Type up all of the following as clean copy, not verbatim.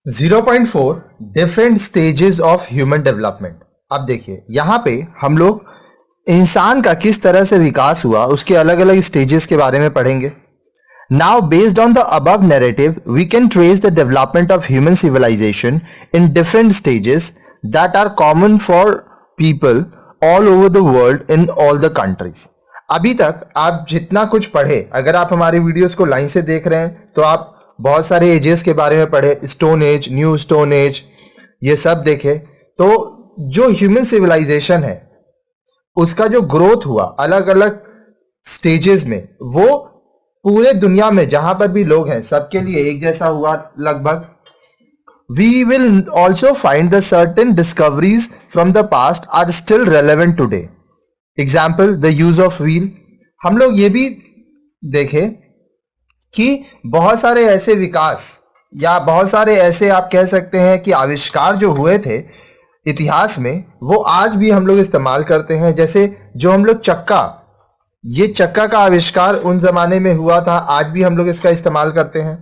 0.4 different stages of human development. अब देखिए यहां पे हम लोग इंसान का किस तरह से विकास हुआ उसके अलग अलग स्टेजेस के बारे में पढ़ेंगे। Now based on the above narrative we can trace the development of human civilization in different stages that are common for people all over the world in all the countries. अभी तक आप जितना कुछ पढ़े, अगर आप हमारे वीडियोस को लाइन से देख रहे हैं तो आप बहुत सारे एजेस के बारे में पढ़े, stone age, new stone age, ये सब देखे। तो जो ह्यूमन सिविलाइजेशन है उसका जो ग्रोथ हुआ अलग अलग स्टेजेस में, वो पूरे दुनिया में जहां पर भी लोग हैं सबके लिए एक जैसा हुआ लगभग। We will also find that certain discoveries from the past are still relevant today. Example, the use of wheel. हम लोग ये भी देखें कि बहुत सारे ऐसे विकास या बहुत सारे ऐसे आप कह सकते हैं कि आविष्कार जो हुए थे इतिहास में, वो आज भी हम लोग इस्तेमाल करते हैं। जैसे जो हम लोग चक्का, ये चक्का का आविष्कार उन जमाने में हुआ था, आज भी हम लोग इसका इस्तेमाल करते हैं।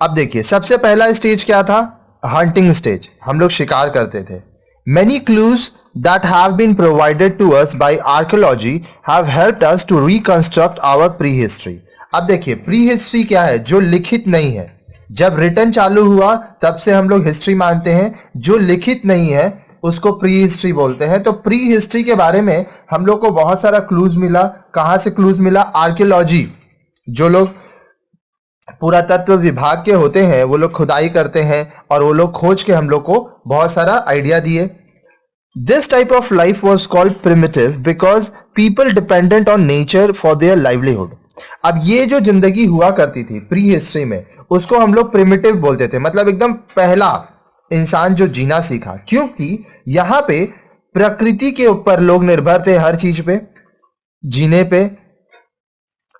अब देखिए सबसे पहला स्टेज क्या था? Hunting stage. हम लोग शिकार करते थे। Many clues that have been provided to us by archaeology have helped us to reconstruct our prehistory. अब देखिए प्री हिस्ट्री क्या है? जो लिखित नहीं है। जब रिटर्न चालू हुआ तब से हम लोग हिस्ट्री मानते हैं, जो लिखित नहीं है उसको प्री हिस्ट्री बोलते हैं। तो प्री हिस्ट्री के बारे में हम लोग को बहुत सारा क्लूज मिला। कहां से क्लूज मिला? आर्कियोलॉजी। जो लोग पुरातत्व विभाग के होते हैं वो लोग खुदाई करते हैं और वो लोग खोज के हम लोग को बहुत सारा आइडिया दिए। This type of life was called primitive because people dependent on nature for their livelihood. अब ये जो जिंदगी हुआ करती थी प्री हिस्ट्री में, उसको हम लोग प्रिमिटिव बोलते थे, मतलब एकदम पहला इंसान जो जीना सीखा, क्योंकि यहां पे प्रकृति के ऊपर लोग निर्भर थे हर चीज पे, जीने पे।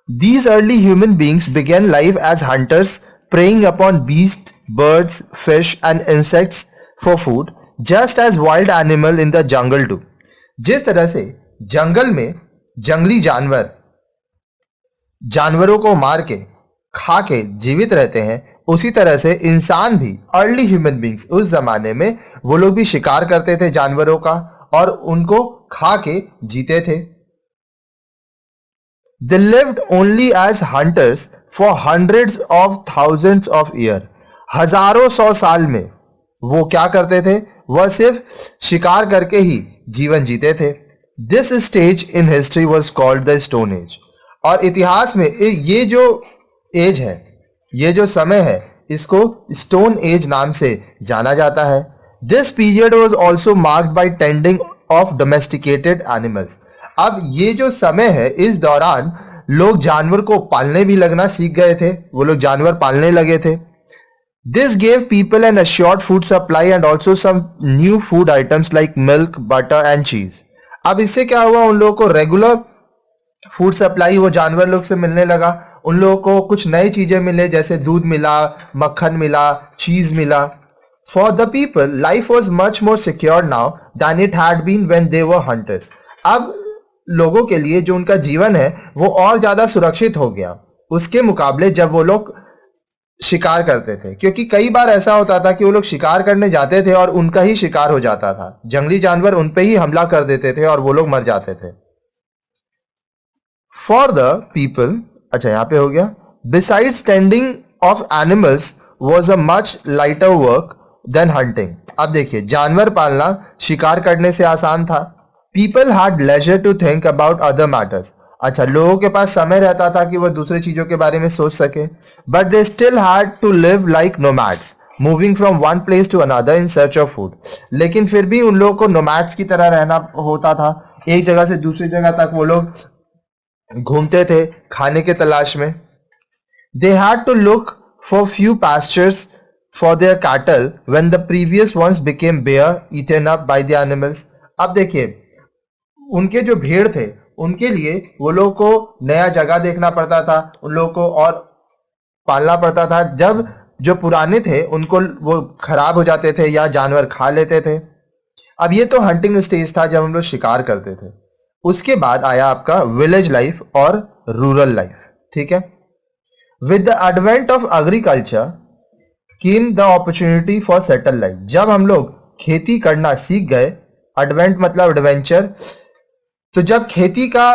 These early human beings began life as hunters, preying upon beasts, birds, fish, and insects for food, just as wild animal in the jungle do. जिस तरह से जंगल में जंगली जानवरों को मार के खा के जीवित रहते हैं, उसी तरह से इंसान भी, अर्ली ह्यूमन बींग्स उस जमाने में वो लोग भी शिकार करते थे जानवरों का और उनको खा के जीते थे। They lived only as hunters for hundreds of thousands of years. हजारों सौ साल में वो क्या करते थे? वह सिर्फ शिकार करके ही जीवन जीते थे। This stage in history was called the Stone Age. और इतिहास में ये जो एज है, ये जो समय है, इसको स्टोन एज नाम से जाना जाता है। This period was also marked by tending of domesticated animals. अब ये जो समय है, इस दौरान लोग जानवर को पालने भी लगना सीख गए थे, वो लोग जानवर पालने लगे थे। This gave people an assured food supply and also some new food items like milk, butter and cheese. अब इससे क्या हुआ? उन लोगों को रेगुलर फूड सप्लाई वो जानवर लोग से मिलने लगा, उन लोगों को कुछ नई चीजें मिले, जैसे दूध मिला, मक्खन मिला, चीज मिला। For the people, life was much more secure now than it had been when they were hunters. अब लोगों के लिए जो उनका जीवन है वो और ज्यादा सुरक्षित हो गया उसके मुकाबले जब वो लोग शिकार करते थे, क्योंकि कई बार ऐसा होता था कि वो लोग शिकार करने जाते थे और उनका ही शिकार हो जाता था, जंगली जानवर उन पे ही हमला कर देते थे और वो लोग मर जाते थे। फॉर द पीपल, अच्छा यहां पे हो गया, besides tending of animals was a much lighter work than hunting. अब देखिए जानवर पालना शिकार करने से आसान था। People had leisure to think about other matters. अच्छा, लोगों के पास समय रहता था कि वह दूसरी चीजों के बारे में सोच सके। But they still had to live like nomads, moving from one place to another in search of food. लेकिन फिर भी उन लोगों को nomads की तरह रहना होता था, एक जगह से दूसरी जगह तक वो लोग घूमते थे खाने के तलाश में। They had to look for few pastures for their cattle when the previous ones became bare, eaten up by the animals. अब देखिए उनके जो भेड़ थे उनके लिए वो लोगों को नया जगह देखना पड़ता था, उन लोगों को और पालना पड़ता था। जब जो पुराने थे उनको वो खराब हो जाते थे या जानवर खा लेते थे। अब ये तो हंटिंग स्टेज था जब हम लोग शिकार करते थे। उसके बाद आया आपका विलेज लाइफ और रूरल लाइफ। ठीक है, with the advent of agriculture came the opportunity for settle life. जब हम लोग खेती करना सीख गए, एडवेंट मतलब एडवेंचर, तो जब खेती का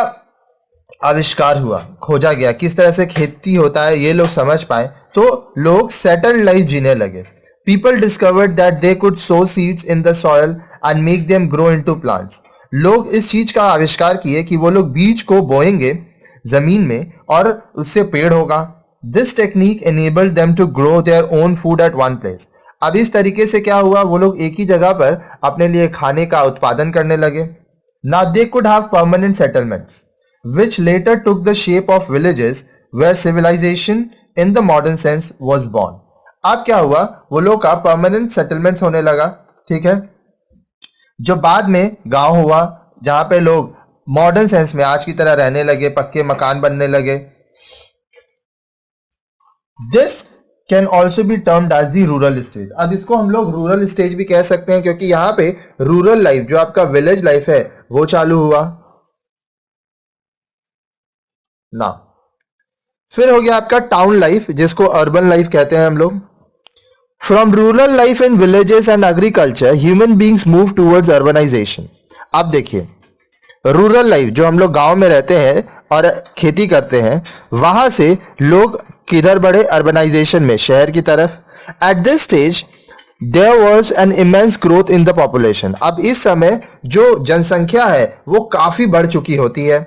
आविष्कार हुआ, खोजा गया किस तरह से खेती होता है, ये लोग समझ पाए, तो लोग सेटल्ड लाइफ जीने लगे। People discovered that they could so seeds in the soil and make them grow into plants. लोग इस चीज का आविष्कार किए कि वो लोग बीज को बोएंगे जमीन में और उससे पेड़ होगा। This technique enabled them to grow their own food at one place। अब इस तरीके से क्या हुआ, वो लोग एक ही जगह पर अपने लिए खाने का उत्पादन करने लगे। Now they could have permanent settlements, which later took the shape of villages where civilization in the modern sense was born। अब क्या हुआ, वो लोग का परमानेंट सेटलमेंट्स होने लगा, ठीक है, जो बाद में गांव हुआ, जहां पे लोग मॉडर्न सेंस में आज की तरह रहने लगे, पक्के मकान बनने लगे। This can also be termed as the rural stage. अब इसको हम लोग रूरल स्टेज भी कह सकते हैं, क्योंकि यहां पे रूरल लाइफ, जो आपका विलेज लाइफ है, वो चालू हुआ ना। फिर हो गया आपका टाउन लाइफ, जिसको अर्बन लाइफ कहते हैं हम लोग। From rural life in villages and agriculture human beings move towards urbanization. अब देखिए, रूरल लाइफ जो हम लोग गांव में रहते हैं और खेती करते हैं, वहां से लोग किधर बढ़े, अर्बनाइजेशन में, शहर की तरफ। At this stage there was an immense growth in the population. अब इस समय जो जनसंख्या है वो काफी बढ़ चुकी होती है।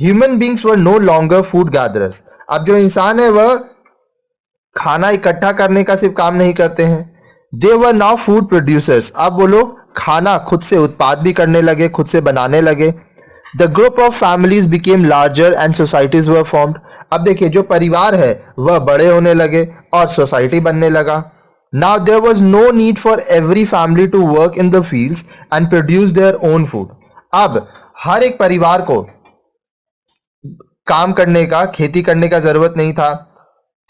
Human beings were no longer food gatherers. अब जो इंसान है वह खाना इकट्ठा करने का सिर्फ काम नहीं करते हैं, दे वर नाउ फूड प्रोड्यूसर्स। अब वो लोग खाना खुद से उत्पाद भी करने लगे, खुद से बनाने लगे। The group of families became larger and societies were formed. अब देखिए, जो परिवार है वह बड़े होने लगे और सोसाइटी बनने लगा। Now there was no need for every family to work in the fields and produce their own food. अब हर एक परिवार को काम करने का, खेती करने का जरूरत नहीं था,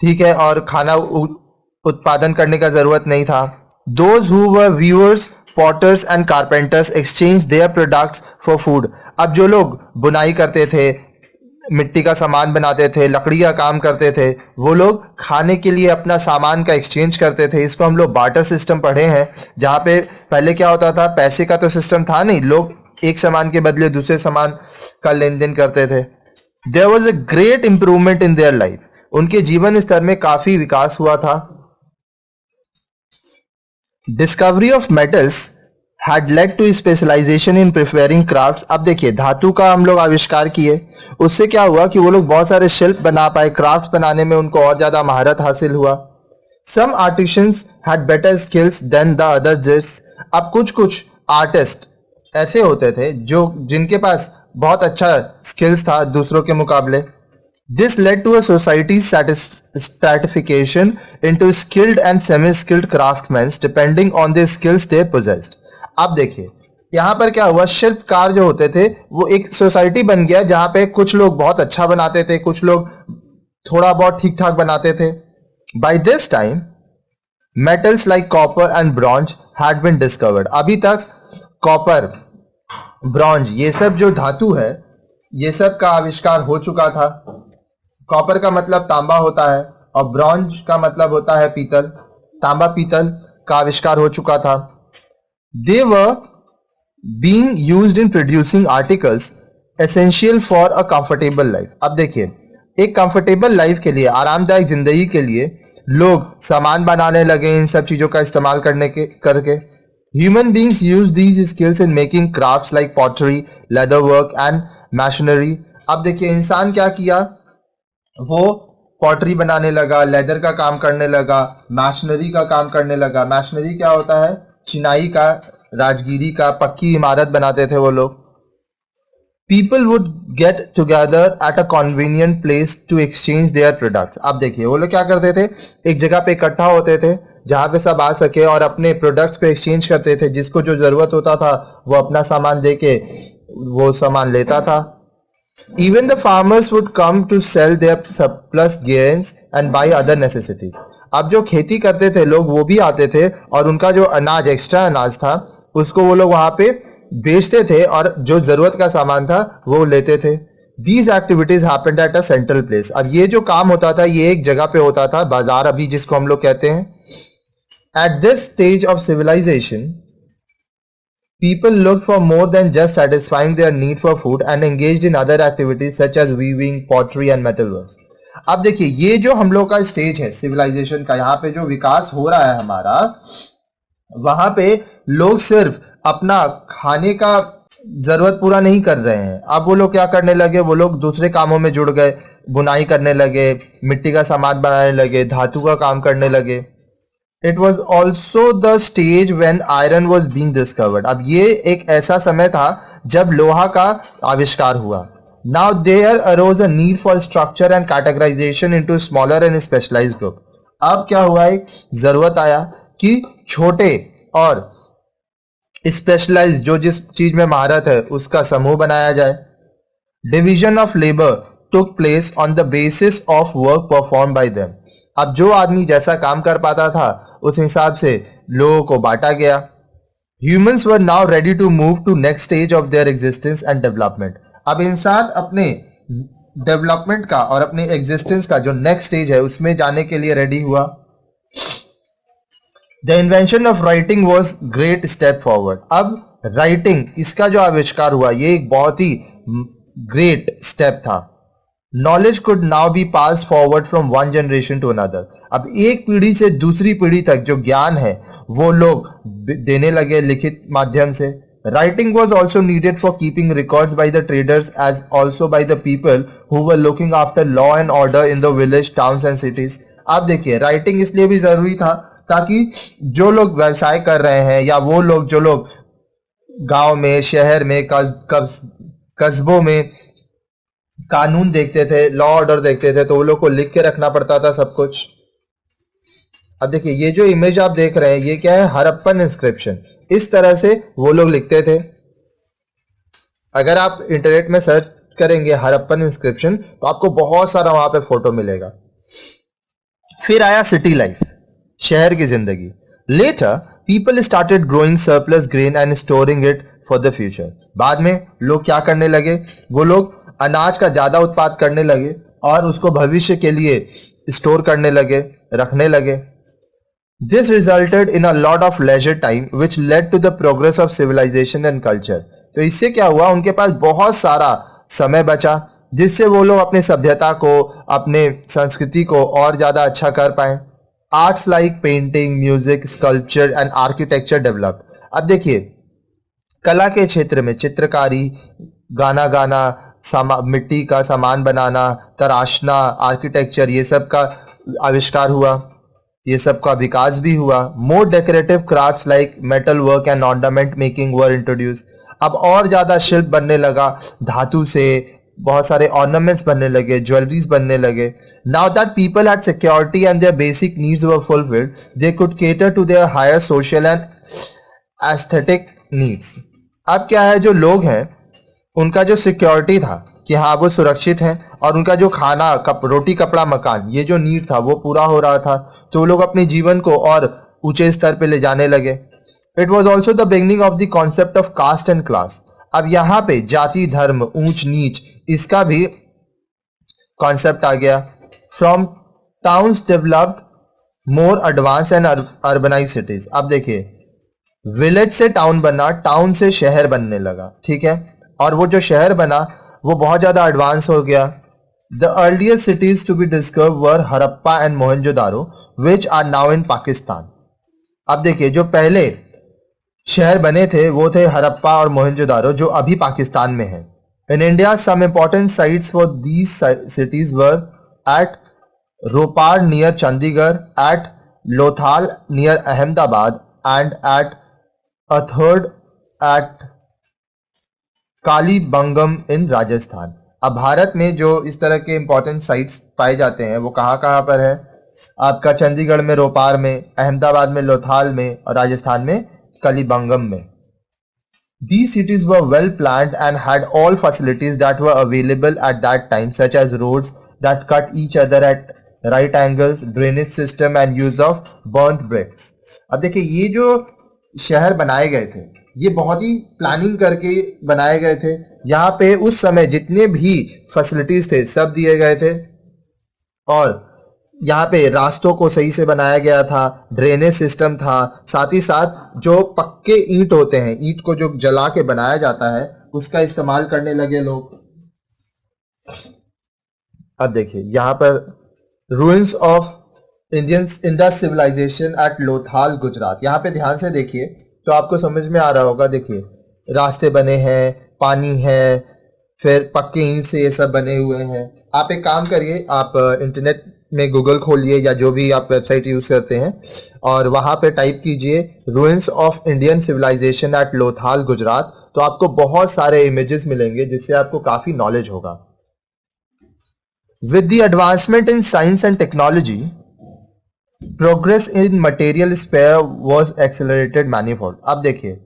ठीक है, और खाना उत्पादन करने का जरूरत नहीं था। Those who were weavers, potters and carpenters exchange their products for food. अब जो लोग बुनाई करते थे, मिट्टी का सामान बनाते थे, लकड़ी का काम करते थे, वो लोग खाने के लिए अपना सामान का एक्सचेंज करते थे। इसको हम लोग बार्टर सिस्टम पढ़े हैं, जहाँ पे पहले क्या होता था, पैसे का तो सिस्टम था नहीं, लोग एक सामान के बदले दूसरे सामान का लेन देन करते थे। There was a great improvement in their life. उनके जीवन स्तर में काफी विकास हुआ था। Discovery of metals had led to specialization in preparing crafts। अब देखिए, धातु का हम लोग आविष्कार किए, उससे क्या हुआ कि वो लोग बहुत सारे शिल्प बना पाए, क्राफ्ट्स बनाने में उनको और ज्यादा महारत हासिल हुआ। Some artisans had better skills than the others। अब कुछ आर्टिस्ट ऐसे होते थे जो जिनके पास बहुत अच्छा स्किल्स था दूसरों के मुकाबले। This led to a society's stratification into skilled and semi-skilled craftsmen depending on the skills they possessed। अब देखिए, यहां पर क्या हुआ, शिल्पकार जो होते थे वो एक सोसाइटी बन गया, जहां पे कुछ लोग बहुत अच्छा बनाते थे, कुछ लोग थोड़ा बहुत ठीक ठाक बनाते थे। By this time metals like copper and bronze had been discovered. अभी तक कॉपर, ब्रॉन्ज, ये सब जो धातु है, ये सब का आविष्कार हो चुका था। कॉपर का मतलब तांबा होता है और ब्रॉन्ज का मतलब होता है पीतल। तांबा पीतल का आविष्कार हो चुका था। They were being used in producing articles essential for a comfortable life। अब देखिए, एक कंफर्टेबल लाइफ के लिए, आरामदायक जिंदगी के लिए लोग सामान बनाने लगे इन सब चीजों का इस्तेमाल करके। Human beings use these skills in making crafts like pottery, leather work and machinery। अब देखिए, इंसान क्या किया, वो पॉटरी बनाने लगा, लेदर का काम करने लगा, मशीनरी का काम करने लगा। मशीनरी क्या होता है, चिनाई का, राजगिरी का, पक्की इमारत बनाते थे वो लोग। People would get together at a convenient place to exchange their products. अब देखिए, वो लोग क्या करते थे, एक जगह पे इकट्ठा होते थे जहां पे सब आ सके और अपने प्रोडक्ट्स को एक्सचेंज करते थे। जिसको जो जरूरत होता था वो अपना सामान दे के वो सामान लेता था। Even the farmers would come to sell their surplus gains and buy other necessities। अब जो खेती करते थे लोग वो भी आते थे और उनका जो अनाज, एक्स्ट्रा अनाज था, उसको वो लोग वहां पे बेचते थे और जो जरूरत का सामान था वो लेते थे। These activities happened at a central place। अब ये जो काम होता था ये एक जगह पे होता था, बाजार अभी जिसको हम लोग कहते हैं। At this stage of civilization, people looked for more than just satisfying their need for food and engaged in other activities such as weaving, pottery and metalwork. अब देखिए ये जो हम लोग का स्टेज है सिविलाइजेशन का, यहाँ पे जो विकास हो रहा है हमारा, वहां पे लोग सिर्फ अपना खाने का जरूरत पूरा नहीं कर रहे हैं। अब वो लोग क्या करने लगे, वो लोग दूसरे कामों में जुड़ गए, बुनाई करने लगे, मिट्टी का सामान बनाने लगे, धातु का काम करने लगे। It was also the stage when iron was being discovered. अब ये एक ऐसा समय था जब लोहा का आविष्कार हुआ। Now there arose a need for structure and categorization into smaller and specialized group. अब क्या हुआ, एक जरूरत आया कि छोटे और स्पेशलाइज जो जिस चीज में महारत है उसका समूह बनाया जाए। Division of labour took place on the basis of work perform by them. अब जो आदमी जैसा काम कर पाता था उस हिसाब से लोगों को बांटा गया। Humans were now ready to move to next stage of their existence and development. अब इंसान अपने डेवलपमेंट का और अपने एग्जिस्टेंस का जो नेक्स्ट स्टेज है उसमें जाने के लिए रेडी हुआ। The invention of writing was great step forward. अब राइटिंग, इसका जो आविष्कार हुआ ये एक बहुत ही ग्रेट स्टेप था। Knowledge could now be pass forward from one generation to another. अब एक पीढ़ी से दूसरी पीढ़ी तक जो ज्ञान है वो लोग देने लगे लिखित माध्यम से। Writing was also needed for keeping records by the traders as also by the people who were looking after law and order in the village, towns and cities. आप देखिए राइटिंग इसलिए भी जरूरी था ताकि जो लोग व्यवसाय कर रहे हैं या वो लोग जो लोग गांव में, शहर में, कस्बों में कानून देखते थे, लॉ ऑर्डर देखते थे, तो वो लोग को लिख के रखना पड़ता था सब कुछ। अब देखिए ये जो इमेज आप देख रहे हैं ये क्या है, हड़प्पन इंस्क्रिप्शन। इस तरह से वो लोग लिखते थे। अगर आप इंटरनेट में सर्च करेंगे हड़प्पन इंस्क्रिप्शन तो आपको बहुत सारा वहां पे फोटो मिलेगा। फिर आया सिटी लाइफ, शहर की जिंदगी। Later people started growing surplus grain and storing it for the future. बाद में लोग क्या करने लगे, वो लोग अनाज का ज्यादा उत्पाद करने लगे और उसको भविष्य के लिए स्टोर करने लगे, रखने लगे। This resulted in a lot of leisure time which led to the progress of civilization and culture. तो इससे क्या हुआ, उनके पास बहुत सारा समय बचा जिससे वो लोग अपनी सभ्यता को, अपने संस्कृति को और ज्यादा अच्छा कर पाए। Arts like painting, music, sculpture and architecture develop. अब देखिए कला के क्षेत्र में चित्रकारी, गाना गाना, मिट्टी का सामान बनाना, तराशना, आर्किटेक्चर, ये सब का आविष्कार हुआ, ये सब का विकास भी हुआ। More decorative crafts like metal work and ornament making were introduce. अब और ज्यादा शिल्प बनने लगा, धातु से बहुत सारे ऑर्नामेंट्स बनने लगे, ज्वेलरीज बनने लगे। Now that people had security and their basic needs were fulfilled, they could cater to their higher social and aesthetic needs. अब क्या है, जो लोग हैं उनका जो सिक्योरिटी था कि हाँ वो सुरक्षित हैं और उनका जो खाना, रोटी, कपड़ा, मकान, ये जो नीड था वो पूरा हो रहा था, तो वो लोग अपने जीवन को और ऊंचे स्तर पे ले जाने लगे। It was also the beginning of the concept of caste and class. अब यहाँ पे जाति, धर्म, ऊंच नीच, इसका भी कॉन्सेप्ट आ गया। From towns developed more advance and urbanise cities. अब देखिए विलेज से टाउन बना, टाउन से शहर बनने लगा, ठीक है, और वो जो शहर बना वो बहुत ज्यादा एडवांस हो गया। The earliest cities to be discovered were Harappa and Mohenjodaro which are now in Pakistan. अब देखिए जो पहले शहर बने थे वो थे हड़प्पा और मोहनजोदारो जो अभी पाकिस्तान में है। In India some important sites for these cities were at Ropar near Chandigarh, at Lothal near Ahmedabad and at a third at Kalibangan in Rajasthan. अब भारत में जो इस तरह के इंपॉर्टेंट साइट्स पाए जाते हैं वो कहाँ कहाँ पर है, आपका चंडीगढ़ में रोपार में, अहमदाबाद में लोथाल में और राजस्थान में कालीबंगम में। These cities were well planned and had all facilities that were available at that time, such as roads that cut each other at right angles, drainage system and use of burnt bricks। अब देखिए ये जो शहर बनाए गए थे ये बहुत ही प्लानिंग करके बनाए गए थे। यहाँ पे उस समय जितने भी फैसिलिटीज थे सब दिए गए थे और यहाँ पे रास्तों को सही से बनाया गया था, ड्रेनेज सिस्टम था, साथ ही साथ जो पक्के ईंट होते हैं, ईंट को जो जला के बनाया जाता है उसका इस्तेमाल करने लगे लोग। अब देखिए यहाँ पर ruins of Indian Indus civilization at Lothal Gujarat, यहाँ पे ध्यान से देखिए तो आपको समझ में आ रहा होगा। देखिए रास्ते बने हैं, पानी है, फिर पक्के ईंट से ये सब बने हुए हैं। आप एक काम करिए, आप इंटरनेट में गूगल खोलिए या जो भी आप वेबसाइट यूज करते हैं और वहां पे टाइप कीजिए ruins of Indian civilization at Lothal Gujarat, तो आपको बहुत सारे इमेजेस मिलेंगे जिससे आपको काफी नॉलेज होगा। With the advancement in science and technology, progress in material sphere was accelerated manifold। अब देखिए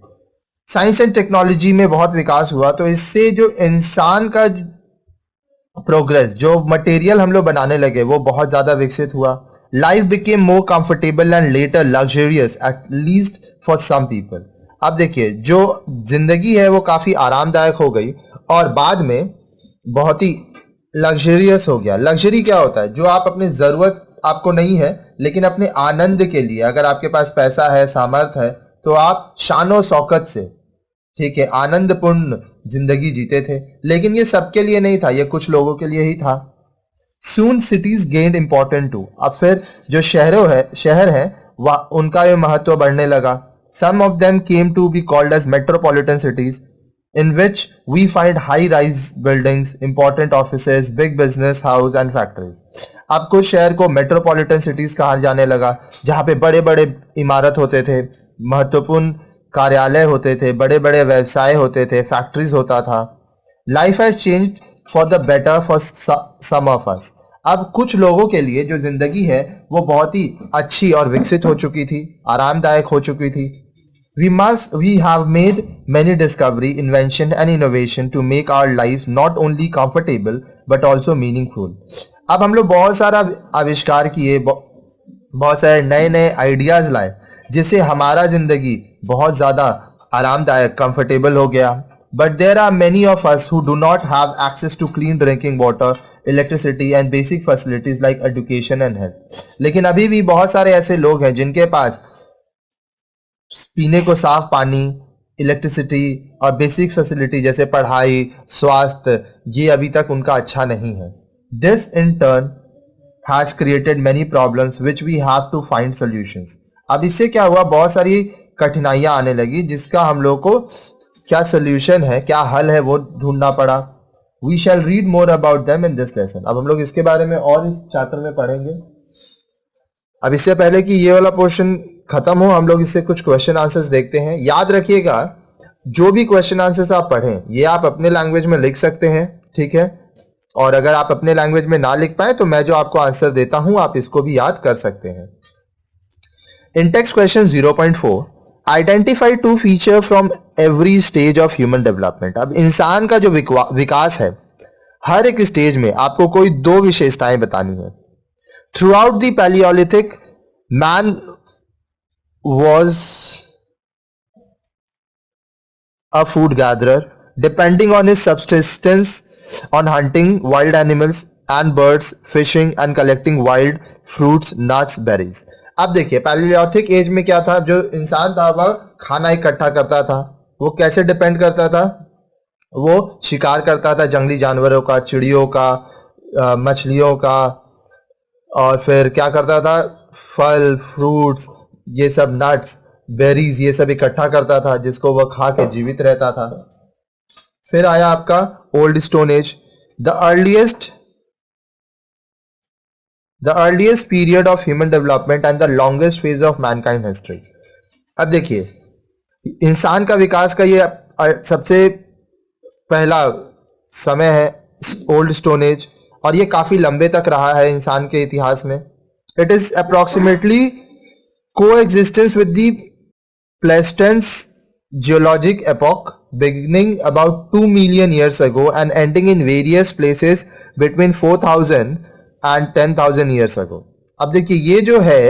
साइंस एंड टेक्नोलॉजी में बहुत विकास हुआ, तो इससे जो इंसान का प्रोग्रेस, जो मटेरियल हम लोग बनाने लगे वो बहुत ज्यादा विकसित हुआ। Life became more comfortable and later luxurious at least for some people. अब देखिए जो जिंदगी है वो काफी आरामदायक हो गई और बाद में बहुत ही लग्जरियस हो गया। लग्जरी क्या होता है? जो आप अपनी जरूरत आपको नहीं है लेकिन अपने आनंद के लिए, अगर आपके पास पैसा है, सामर्थ्य है, तो आप शानो शौकत से, ठीक है, आनंदपूर्ण जिंदगी जीते थे। लेकिन ये सबके लिए नहीं था, ये कुछ लोगों के लिए ही था। सून सिटीज गेन्ड इंपॉर्टेंट टू। अब फिर जो शहर है वह उनका ये महत्व बढ़ने लगा। Some of them came to be called as metropolitan cities in which we find high-rise buildings, important offices, big business house and factories। अब कुछ शहर को मेट्रोपॉलिटन सिटीज कहा जाने लगा, जहाँ पे बड़े बड़े इमारत होते थे, महत्वपूर्ण कार्यालय होते थे, बड़े बड़े व्यवसाय होते थे, फैक्ट्रीज होता था। Life has changed for the better for some of us. अब कुछ लोगों के लिए जो जिंदगी है वो बहुत ही अच्छी और विकसित हो चुकी थी, आरामदायक हो चुकी थी। We have made many discovery, invention and innovation to make our lives not only comfortable but also meaningful। अब हम लोग बहुत सारा आविष्कार किए, बहुत सारे नए नए आइडियाज लाए जिससे हमारा जिंदगी बहुत ज्यादा आरामदायक, कंफर्टेबल हो गया। But there are many of us who do not have access to clean drinking water, electricity and basic facilities like education and health। लेकिन अभी भी बहुत सारे ऐसे लोग हैं जिनके पास पीने को साफ पानी, इलेक्ट्रिसिटी और बेसिक फैसिलिटी जैसे पढ़ाई, स्वास्थ्य, ये अभी तक उनका अच्छा नहीं है। This in turn has created many problems which we have to find solutions. अब इससे क्या हुआ, बहुत सारी कठिनाइयां आने लगी जिसका हम लोग को क्या सोल्यूशन है, क्या हल है, वो ढूंढना पड़ा। We shall read more about them in this lesson. अब हम लोग इसके बारे में और इस चैप्टर में पढ़ेंगे। अब इससे पहले कि ये वाला पोर्शन खत्म हो, हम लोग इससे कुछ क्वेश्चन आंसर्स देखते हैं। याद रखिएगा, जो भी क्वेश्चन आंसर्स आप पढ़ें ये आप अपने लैंग्वेज में लिख सकते हैं, ठीक है। और अगर आप अपने लैंग्वेज में ना लिख पाए तो मैं जो आपको आंसर देता हूं आप इसको भी याद कर सकते हैं। In text question 0.4, identify two feature from every stage of human development. अब इंसान का जो विकास है, हर एक स्टेज में आपको कोई दो विशेषताएं बतानी है। Through out the Palaeolithic man was a food gatherer, depending on his subsistence on hunting wild animals and birds, fishing and collecting wild fruits, nuts, berries। अब देखिए पैलियोलिथिक एज में क्या था, जो इंसान था वह खाना इकट्ठा करता था। वो कैसे डिपेंड करता था? वो शिकार करता था जंगली जानवरों का, चिड़ियों का, मछलियों का, और फिर क्या करता था, फल, फ्रूट्स, ये सब, नट्स, बेरीज, ये सब इकट्ठा करता था जिसको वह खा के जीवित रहता था। फिर आया आपका old stone age, the earliest period of human development and the longest phase of Mankind history. अब देखिए इंसान का विकास का ये सबसे पहला समय है ओल्ड स्टोन एज, और ये काफी लंबे तक रहा है इंसान के इतिहास में। It is approximately coexistence with the Pleistocene geologic epoch, beginning about 2 million years ago and ending in various places between 4,000 and 10,000 years ago। अब देखिए ये जो है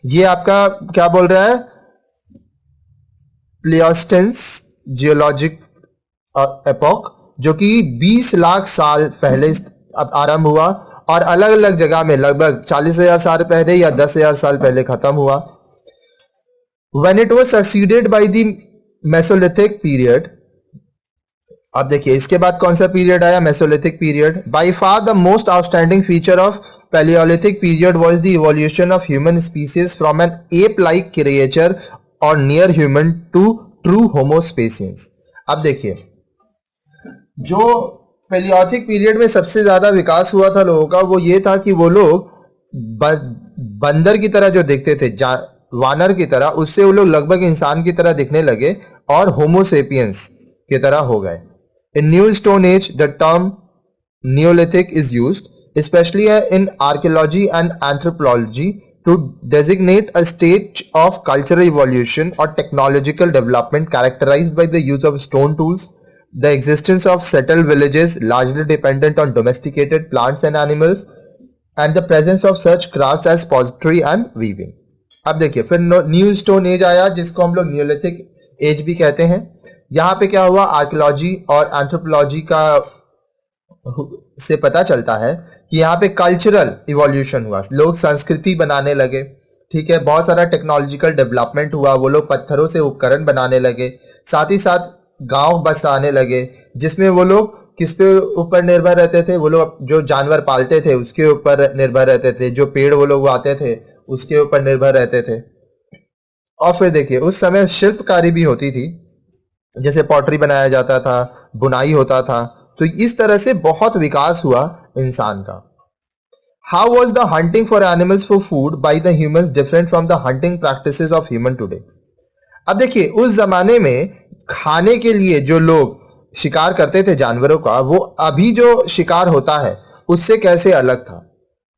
ये आपका क्या बोल रहा है, प्लेस्टोसीन जियोलॉजिक एपोक, जो कि 20 लाख साल पहले आरंभ हुआ और अलग अलग जगह में लगभग 40,000 साल पहले या 10,000 साल पहले खत्म हुआ। When it was succeeded by the Mesolithic period, अब देखिए इसके बाद कौन सा पीरियड आया, mesolithic period. By far the most outstanding feature of palaeolithic period was the evolution of human species from an ape like creature और near human to true homo sapiens. अब देखिए जो पैलियोलिथिक पीरियड में सबसे ज्यादा विकास हुआ था लोगों का, वो ये था कि वो लोग बंदर की तरह जो दिखते थे, वानर की तरह, उससे वो लोग लगभग इंसान की तरह दिखने लगे और होमो सेपियंस की तरह हो गए। In New Stone Age, the term Neolithic is used, especially in archaeology and anthropology, to designate a stage of cultural evolution or technological development characterized by the use of stone tools, the existence of settled villages largely dependent on domesticated plants and animals, and the presence of such crafts as pottery and weaving. अब देखिए फिर new stone age आया, जिसको हम लोग neolithic age भी कहते हैं। यहाँ पे क्या हुआ, आर्कियोलॉजी और एंथ्रोपोलॉजी का से पता चलता है कि यहाँ पे कल्चरल इवोल्यूशन हुआ, लोग संस्कृति बनाने लगे, ठीक है, बहुत सारा टेक्नोलॉजिकल डेवलपमेंट हुआ, वो लोग पत्थरों से उपकरण बनाने लगे, साथ ही साथ गांव बसाने लगे, जिसमें वो लोग किस पे ऊपर निर्भर रहते थे, वो लोग जो जानवर पालते थे उसके ऊपर निर्भर रहते थे, जो पेड़ वो लोग आते थे उसके ऊपर निर्भर रहते थे। और फिर देखिए उस समय शिल्पकारी भी होती थी, जैसे पॉटरी बनाया जाता था, बुनाई होता था, तो इस तरह से बहुत विकास हुआ इंसान का। How was the hunting for animals for food by the humans different from the hunting practices of human today. अब देखिए उस जमाने में खाने के लिए जो लोग शिकार करते थे जानवरों का, वो अभी जो शिकार होता है उससे कैसे अलग था।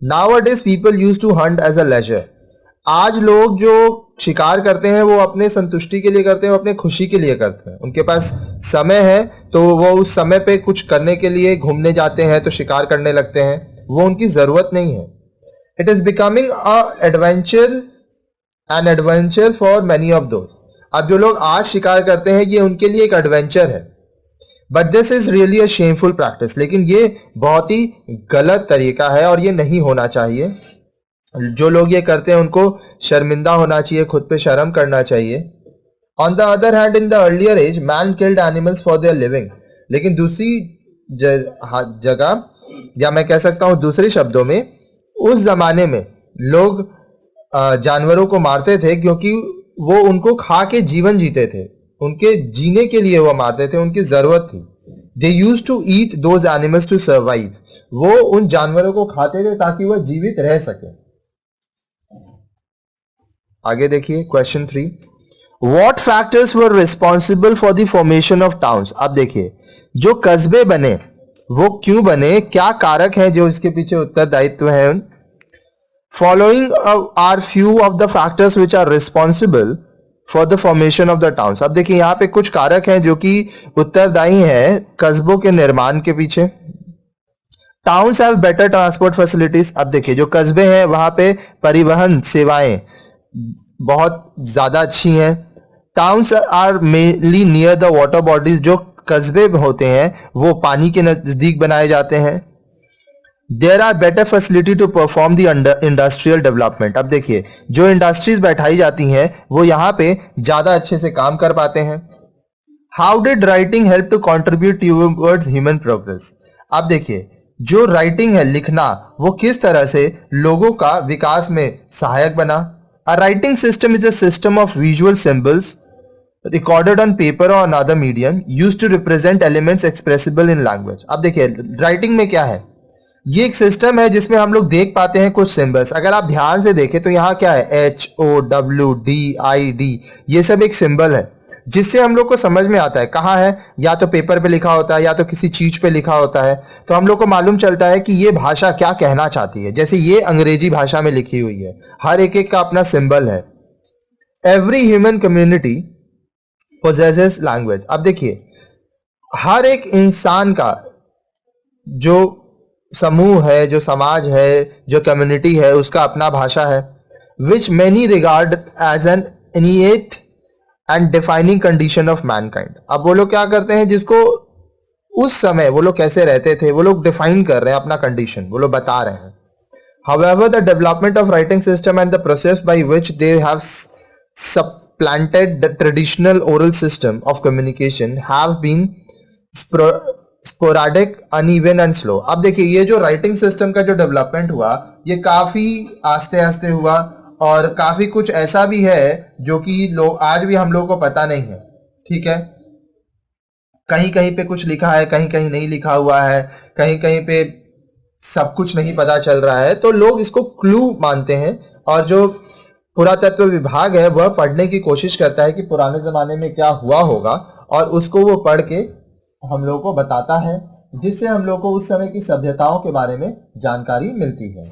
Nowadays people used to hunt as a leisure. आज लोग जो शिकार करते हैं वो अपने संतुष्टि के लिए करते हैं, वो अपने खुशी के लिए करते हैं। उनके पास समय है तो वो उस समय पे कुछ करने के लिए घूमने जाते हैं, तो शिकार करने लगते हैं, वो उनकी जरूरत नहीं है। It is becoming an adventure for many of those. अब जो लोग आज शिकार करते हैं ये उनके लिए एक एडवेंचर है, but this is really a shameful practice. लेकिन ये बहुत ही गलत तरीका है और ये नहीं होना चाहिए। जो लोग ये करते हैं उनको शर्मिंदा होना चाहिए, खुद पे शर्म करना चाहिए। On the other hand in the earlier age man killed animals for their living. लेकिन दूसरी जगह, या मैं कह सकता हूं दूसरे शब्दों में, उस जमाने में लोग जानवरों को मारते थे क्योंकि वो उनको खा के जीवन जीते थे, उनके जीने के लिए वो मारते थे, उनकी जरूरत थी। They used to eat those animals to survive. वो उन जानवरों को खाते थे ताकि वह जीवित रह सके। आगे देखिए question 3, what factors were responsible for the formation of towns. अब देखिए जो कस्बे बने वो क्यों बने, क्या कारक हैं जो इसके पीछे उत्तरदायित्व है। Following are few of the factors which are responsible for the formation of the towns. अब देखिए यहाँ पे कुछ कारक हैं जो कि उत्तरदायी हैं कस्बों के निर्माण के पीछे। Towns have better transport facilities. अब देखिए जो कस्बे हैं वहां पे परिवहन सेवाएं बहुत ज्यादा अच्छी हैं। Towns are mainly near the water bodies. जो कस्बे होते हैं वो पानी के नजदीक बनाए जाते हैं। There are better facility to perform the industrial development. अब देखिए जो इंडस्ट्रीज बैठाई जाती हैं वो यहाँ पे ज्यादा अच्छे से काम कर पाते हैं। How did writing help to contribute towards human progress. अब देखिए जो राइटिंग है, लिखना, वो किस तरह से लोगों का विकास में सहायक बना। A writing system is a system of visual symbols recorded on paper or another medium used to represent elements expressible in language। अब देखिए राइटिंग में क्या है, ये एक सिस्टम है जिसमें हम लोग देख पाते हैं कुछ सिंबल्स। अगर आप ध्यान से देखें तो यहाँ क्या है, HOWDID, ये सब एक सिंबल है जिससे हम लोग को समझ में आता है कहाँ है, या तो पेपर पे लिखा होता है या तो किसी चीज पे लिखा होता है, तो हम लोग को मालूम चलता है कि ये भाषा क्या कहना चाहती है। जैसे ये अंग्रेजी भाषा में लिखी हुई है, हर एक का अपना सिंबल है। Every human community possesses language। अब देखिए हर एक इंसान का जो समूह है, जो समाज है, जो कम्युनिटी है, उसका अपना भाषा है। which many regard as an innate and defining condition of mankind। अब वो लोग क्या करते हैं, जिसको उस समय वो लोग कैसे रहते थे, वो लोग डिफाइन कर रहे हैं अपना कंडीशन, वो लोग बता रहे हैं. However, the development of writing system and the process by which they have supplanted the traditional oral system of communication have been sporadic, uneven and slow. अब देखिए ये जो राइटिंग सिस्टम का जो डेवलपमेंट हुआ ये काफी आस्ते आस्ते हुआ और काफी कुछ ऐसा भी है जो कि लोग आज भी हम लोगों को पता नहीं है. ठीक है, कहीं कहीं पे कुछ लिखा है, कहीं कहीं नहीं लिखा हुआ है, कहीं कहीं पे सब कुछ नहीं पता चल रहा है. तो लोग इसको क्लू मानते हैं और जो पुरातत्व विभाग है वह पढ़ने की कोशिश करता है कि पुराने जमाने में क्या हुआ होगा और उसको वो पढ़ के हम लोगों को बताता है, जिससे हम लोग को उस समय की सभ्यताओं के बारे में जानकारी मिलती है.